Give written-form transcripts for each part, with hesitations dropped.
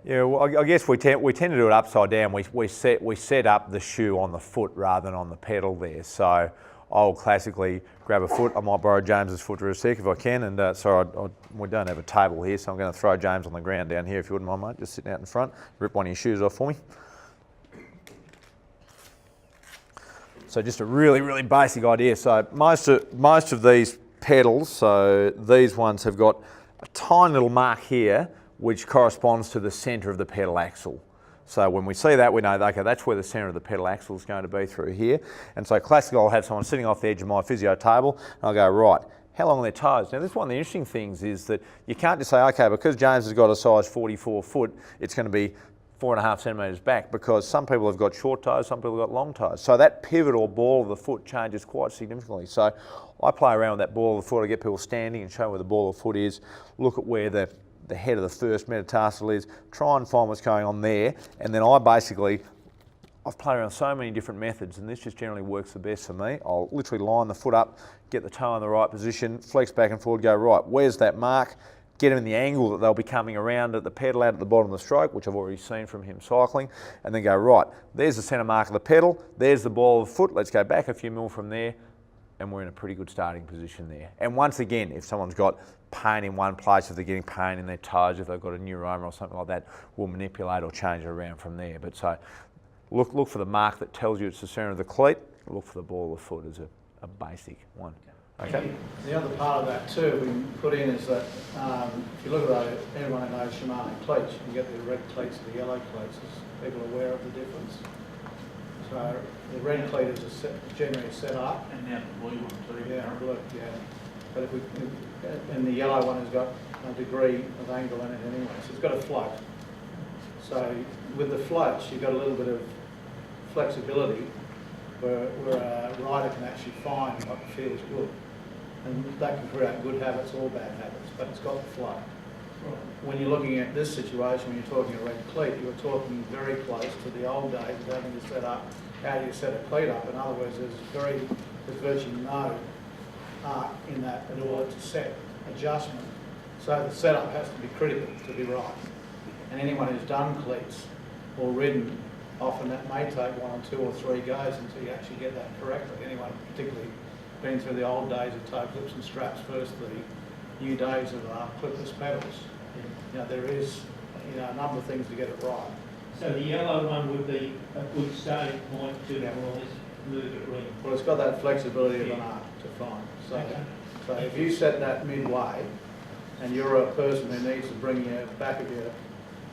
Yeah, well, I guess we tend to do it upside down. We set up the shoe on the foot rather than on the pedal there. So I'll classically grab a foot. I might borrow James's foot for a sec if I can. And sorry, we don't have a table here, so I'm going to throw James on the ground down here if you wouldn't mind, mate. Just sitting out in front. Rip one of your shoes off for me. So just a really, really basic idea. So most of these pedals, so these ones have got a tiny little mark here which corresponds to the centre of the pedal axle. So when we see that, we know, okay, that's where the centre of the pedal axle is going to be through here. And so classically, I'll have someone sitting off the edge of my physio table, and I'll go, right, how long are their toes? Now, this is one of the interesting things is that you can't just say, okay, because James has got a size 44 foot, it's going to be 4.5 centimetres back, because some people have got short toes, some people have got long toes. So that pivot or ball of the foot changes quite significantly. So I play around with that ball of the foot. I get people standing and show where the ball of the foot is, look at where the head of the first metatarsal is, try and find what's going on there, and then I've played around so many different methods, and this just generally works the best for me. I'll literally line the foot up, get the toe in the right position, flex back and forward, go, right, where's that mark? Get them in the angle that they'll be coming around at the pedal out at the bottom of the stroke, which I've already seen from him cycling, and then go, right, there's the centre mark of the pedal, there's the ball of the foot, let's go back a few mil from there, and we're in a pretty good starting position there. And once again, if someone's got pain in one place, if they're getting pain in their toes, if they've got a neuroma or something like that, we'll manipulate or change it around from there. But so look for the mark that tells you it's the centre of the cleat, look for the ball of the foot as a basic one. Okay. The other part of that too we put in is that if you look at that, everyone knows Shimano cleats. You can get the red cleats and the yellow cleats. Is people aware of the difference? So the red cleat is generally set up. And now the blue one too. Yeah, blue, yeah. But and the yellow one has got a degree of angle in it anyway, so it's got a float. So with the floats, you've got a little bit of flexibility where a rider can actually find what feels good. And that can create good habits or bad habits, but it's got the flow. Right. When you're looking at this situation, when you're talking a red cleat, you're talking very close to the old days of having to set up how do you set a cleat up. In other words, there's virtually no art in that in order to set adjustment. So the setup has to be critical to be right. And anyone who's done cleats or ridden, often that may take 1 or 2 or 3 goes until you actually get that correctly. Anyone particularly been through the old days of toe clips and straps versus the new days of clipless pedals. You know, there is a number of things to get it right. So the yellow one would be a good starting point to move it ring. Well, it's got that flexibility of an arc to find. So, okay. So if you set that midway and you're a person who needs to bring your back of your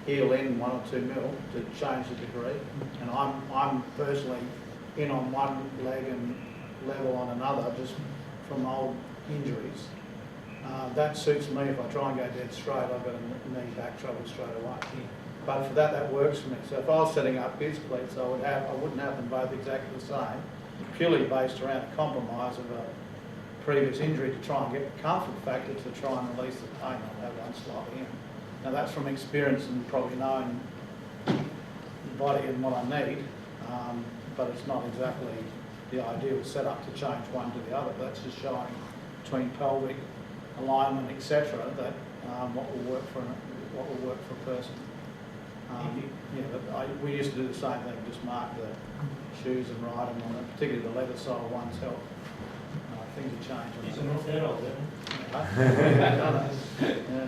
heel in 1 or 2 mil to change the degree, and I'm personally in on one leg and level on another just from old injuries. That suits me. If I try and go dead straight, I've got a knee back trouble straight away. Yeah. But for that works for me. So if I was setting up his cleats, I wouldn't have them both exactly the same, purely based around a compromise of a previous injury to try and get the comfort factor to try and release the pain. I'll have one slightly in. Now that's from experience and probably knowing the body and what I need, but it's not exactly the ideal setup to change one to the other. That's just showing between pelvic alignment, etc., that what will work for a person. But we used to do the same thing, just mark the shoes and ride them on it, particularly the leather sole ones help. Things have changed. It's not that old, yeah.